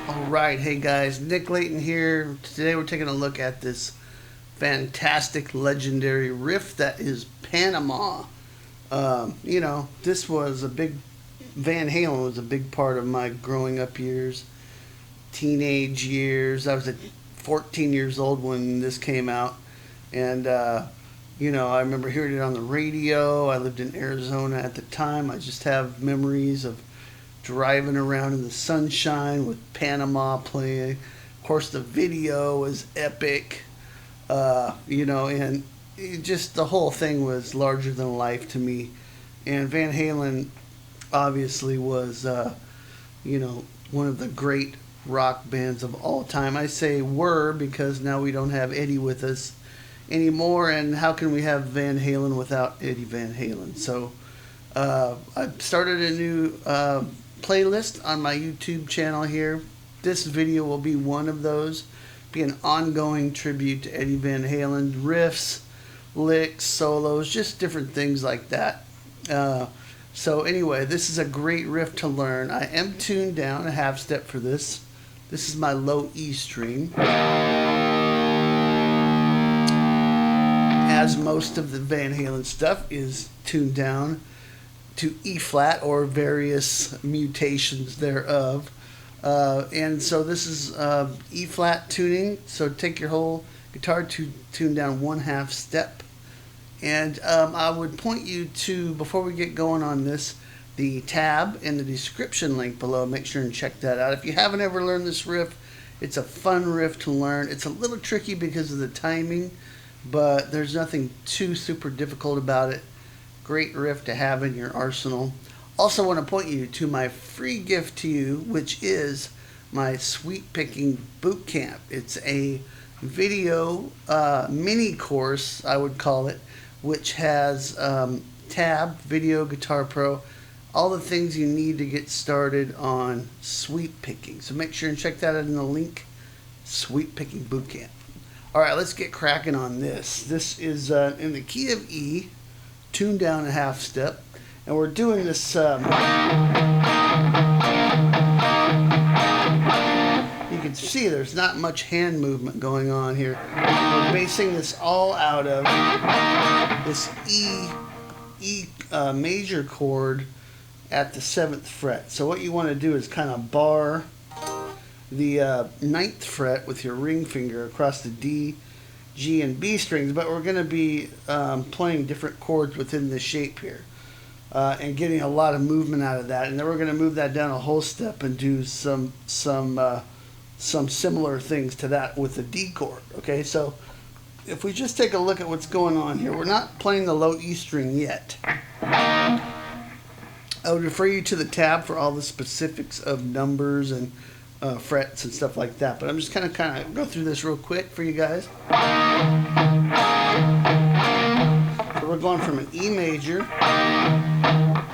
Alright, hey guys, Nick Layton here. Today we're taking a look at this fantastic, legendary riff that is Panama. This was Van Halen was a big part of my growing up years, teenage years. I was 14 years old when this came out, and I remember hearing it on the radio. I lived in Arizona at the time. I just have memories of driving around in the sunshine with Panama playing. Of course, the video was epic, and just the whole thing was larger than life to me. And Van Halen obviously was, one of the great rock bands of all time. I say were because now we don't have Eddie with us anymore, and how can we have Van Halen without Eddie Van Halen? So I started a new playlist on my YouTube channel here. This video will be one of those. Be an ongoing tribute to Eddie Van Halen, riffs, licks, solos, just different things like that. So anyway, this is a great riff to learn. I am tuned down a half step for this. This is my low E string. As most of the Van Halen stuff is tuned down to E flat or various mutations thereof. And so this is E flat tuning. So take your whole guitar to tune down 1/2 step. And I would point you to, before we get going on this, the tab in the description link below. Make sure and check that out. If you haven't ever learned this riff, it's a fun riff to learn. It's a little tricky because of the timing, but there's nothing too super difficult about it. Great riff to have in your arsenal. Also want to point you to my free gift to you, which is my Sweet Picking Boot Camp. It's a video mini course, I would call it, which has tab, video, guitar pro, all the things you need to get started on sweep picking. So make sure and check that out in the link, Sweet Picking Boot Camp. All right, let's get cracking on this. This is in the key of E, tuned down a half step, and we're doing this. You can see there's not much hand movement going on here. We're basing this all out of this E major chord at the 7th fret. So what you want to do is kind of bar the 9th fret with your ring finger across the D, G, and B strings, but we're going to be playing different chords within the shape here and getting a lot of movement out of that. And then we're going to move that down a whole step and do some similar things to that with the D chord. Okay, so if we just take a look at what's going on here, we're not playing the low E string yet. I would refer you to the tab for all the specifics of numbers and frets and stuff like that, but I'm just kind of go through this real quick for you guys. So we're going from an E major,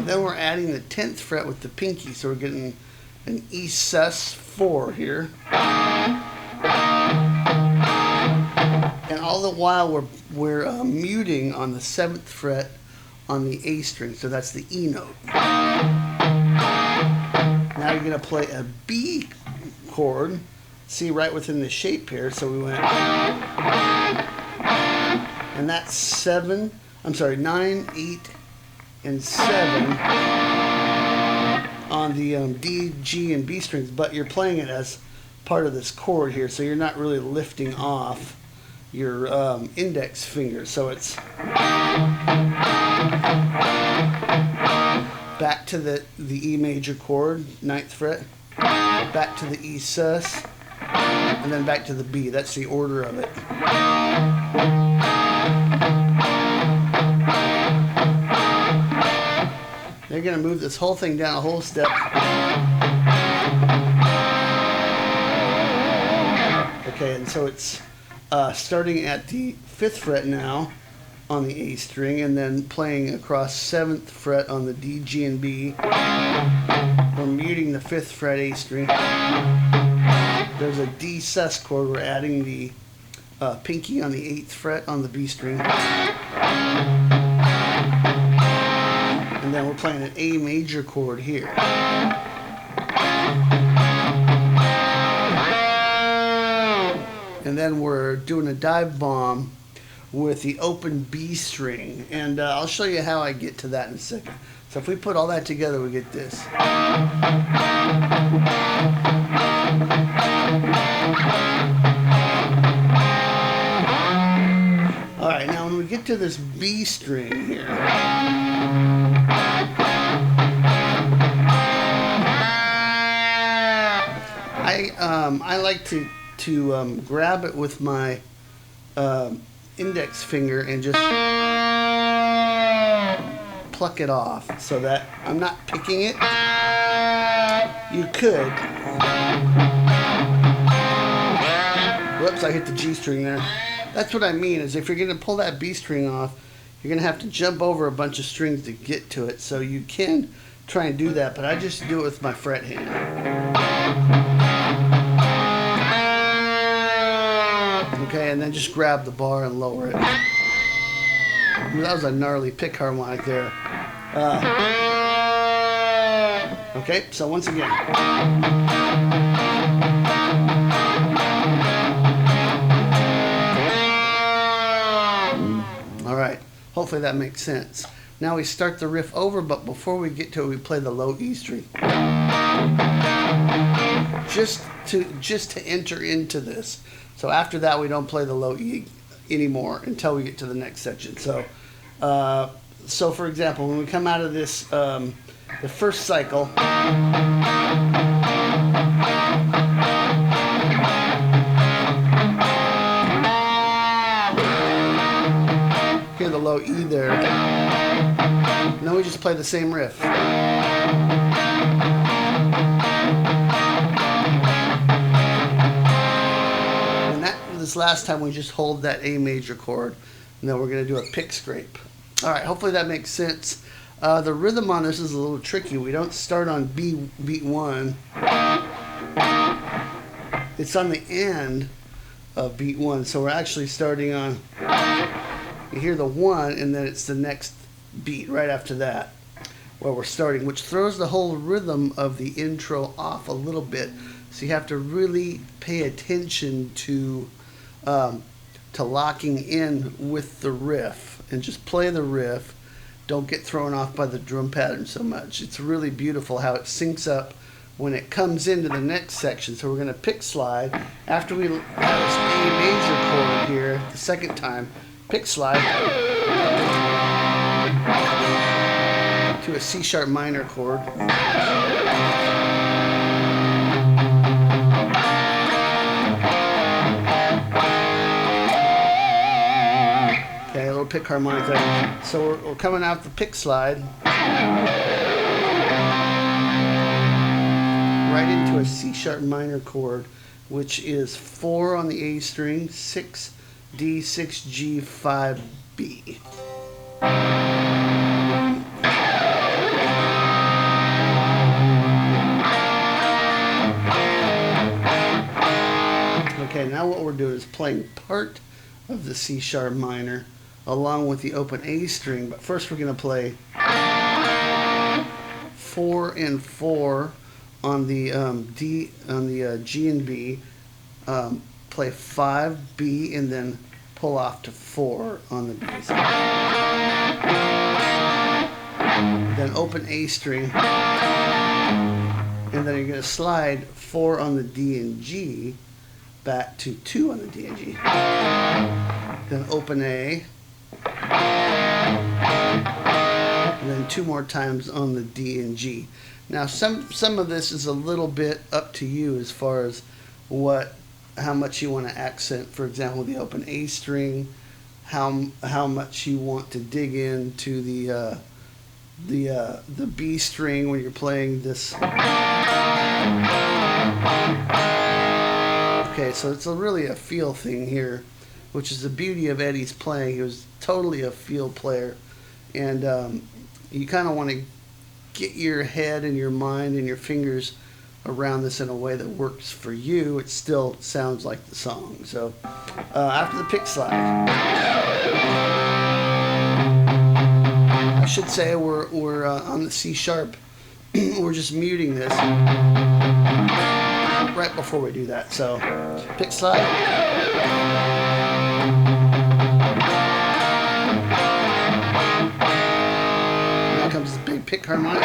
then we're adding the 10th fret with the pinky, so we're getting an E sus4 here, and all the while we're muting on the 7th fret on the A string, so that's the E note. Now you're going to play a B chord, see, right within the shape here. So we went, and that's 9, 8, and 7 on the D, G, and B strings, but you're playing it as part of this chord here, so you're not really lifting off your index finger. So it's back to the E major chord, 9th fret, back to the E sus, and then back to the B. That's the order of it. They're going to move this whole thing down a whole step. Okay, and so it's starting at the 5th fret now on the A string, and then playing across 7th fret on the D, G, and B. We're muting the 5th fret A string. There's a D sus chord. We're adding the pinky on the 8th fret on the B string. And then we're playing an A major chord here. And then we're doing a dive bomb with the open B string. And I'll show you how I get to that in a second. So if we put all that together, we get this. Alright, now when we get to this B string here, I like to grab it with my index finger and just pluck it off so that I'm not picking it. You could. Whoops, I hit the G string there. That's what I mean, is if you're going to pull that B string off, you're going to have to jump over a bunch of strings to get to it. So you can try and do that, but I just do it with my fret hand. Okay, and then just grab the bar and lower it. That was a gnarly pick harmonic there. Okay, so once again. Alright, hopefully that makes sense. Now we start the riff over, but before we get to it, we play the low E string. Just to enter into this. So after that, we don't play the low E anymore until we get to the next section. So for example, when we come out of this, the first cycle, hear the low E there. And then we just play the same riff. This last time we just hold that A major chord, and then we're going to do a pick scrape. Alright, hopefully that makes sense. The rhythm on this is a little tricky. We don't start on beat 1. It's on the end of beat 1, so we're actually starting on, you hear the 1, and then it's the next beat right after that where we're starting, which throws the whole rhythm of the intro off a little bit. So you have to really pay attention to locking in with the riff and just play the riff. Don't get thrown off by the drum pattern so much. It's really beautiful how it syncs up when it comes into the next section. So we're going to pick slide after we have this A major chord here the second time. Pick slide to a C sharp minor chord. Okay, a little pick harmonic there. So we're coming out the pick slide right into a C sharp minor chord, which is 4 on the A string, 6 D, 6 G, 5 B. Okay, now what we're doing is playing part of the C sharp minor along with the open A string, but first we're going to play 4 and 4 on the D, on the G and B, play 5 B, and then pull off to 4 on the B side. Then open A string. And then you're going to slide 4 on the D and G back to 2 on the D and G. Then open A. And then 2 more times on the D and G. Now some of this is a little bit up to you as far as how much you want to accent. For example, the open A string, how much you want to dig into the B string when you're playing this. Okay, so it's really a feel thing here, which is the beauty of Eddie's playing. He was totally a feel player, and you kind of want to get your head and your mind and your fingers around this in a way that works for you. It still sounds like the song. So after the pick slide, I should say we're on the C sharp. We're just muting this right before we do that. So pick slide. Now comes the big pick harmonic,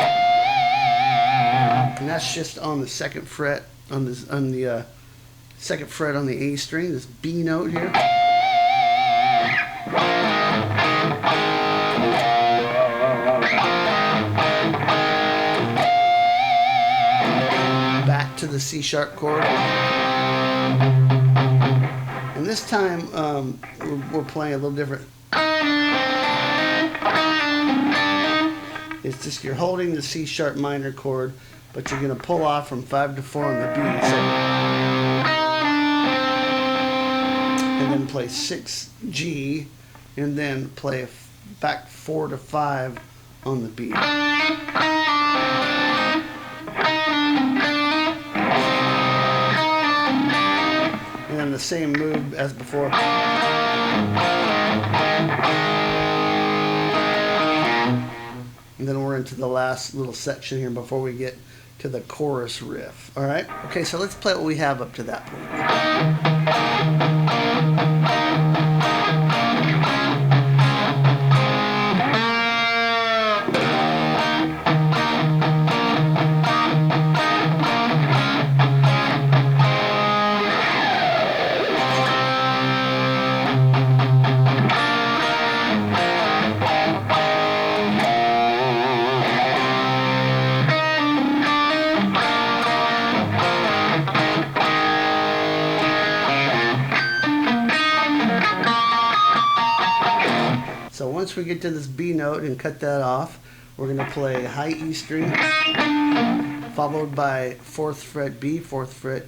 and that's just on the second fret on the second fret on the A string. This B note here. Back to the C sharp chord, and this time we're playing a little different. It's just you're holding the C sharp minor chord, but you're going to pull off from 5 to 4 on the B, so, and then play 6 G, and then play back 4 to 5 on the B. And then the same move as before. And then we're into the last little section here before we get to the chorus riff. All right? Okay, so let's play what we have up to that point. So once we get to this B note and cut that off, we're going to play high E string, followed by 4th fret B, 4th fret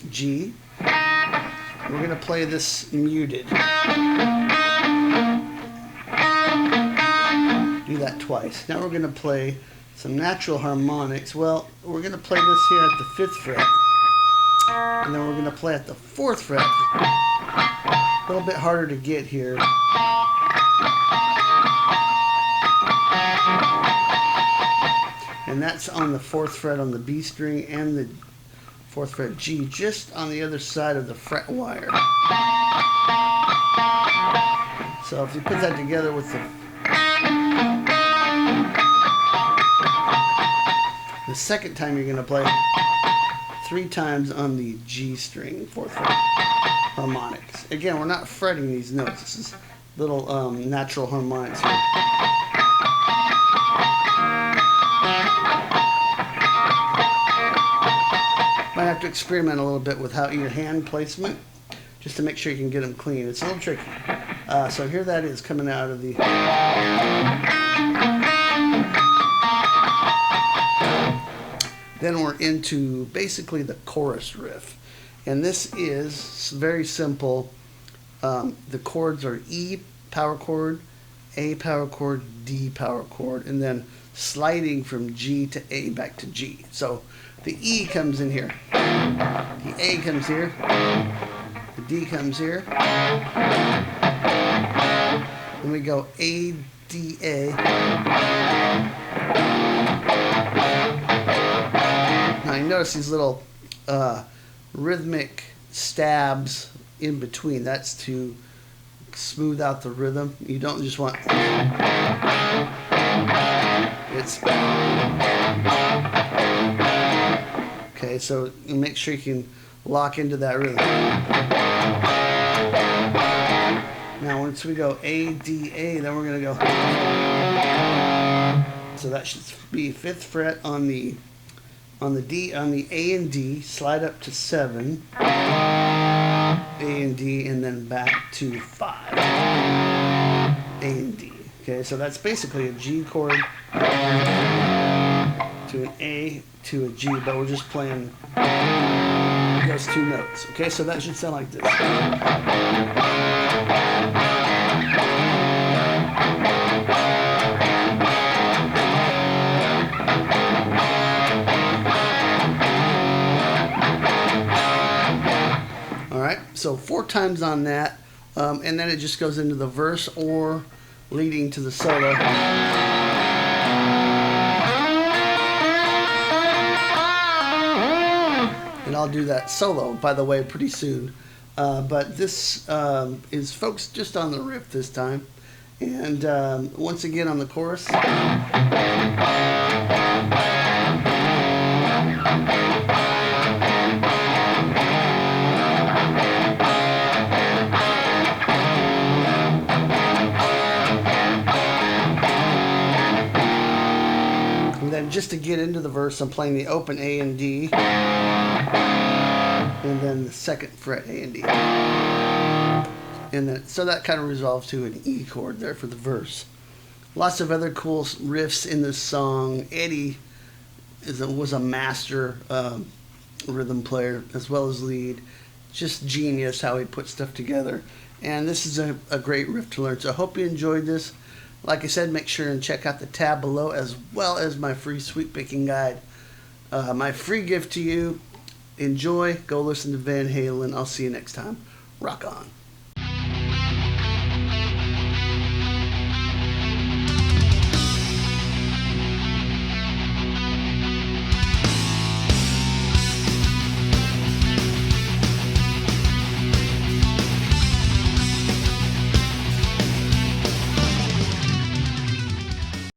G. We're going to play this muted. Do that twice. Now we're going to play some natural harmonics. Well, we're going to play this here at the 5th fret, and then we're going to play at the 4th fret. A little bit harder to get here. And that's on the 4th fret on the B string and the 4th fret G, just on the other side of the fret wire. So if you put that together with the second time, you're going to play 3 times on the G string, 4th fret harmonics. Again, we're not fretting these notes. This is little natural harmonics here. Might have to experiment a little bit with how your hand placement, just to make sure you can get them clean. It's a little tricky. So here that is coming out of the. Then we're into basically the chorus riff, and this is very simple. The chords are E power chord, A power chord, D power chord, and then sliding from G to A back to G. So the E comes in here, the A comes here, the D comes here, then we go A, D, A. Now you notice these little rhythmic stabs in between. That's to smooth out the rhythm. You don't just want it's Okay, so you make sure you can lock into that rhythm. Now once we go A, D, A, then we're going to go. So that should be 5th fret on the D, on the A and D, slide up to 7, A and D, and then back to 5, A and D. Okay, so that's basically a G chord to an A to a G, but we're just playing those 2 notes. Okay, so that should sound like this. Alright, so 4 times on that, and then it just goes into the verse or leading to the solo. And I'll do that solo, by the way, pretty soon. But this is focused just on the riff this time. And once again on the chorus. And then just to get into the verse, I'm playing the open A and D. And then the 2nd fret A and D. And then, so that kind of resolves to an E chord there for the verse. Lots of other cool riffs in this song. Eddie was a master rhythm player as well as lead. Just genius how he put stuff together. And this is a great riff to learn. So I hope you enjoyed this. Like I said, make sure and check out the tab below as well as my free sweep picking guide. My free gift to you. Enjoy. Go listen to Van Halen. I'll see you next time. Rock on.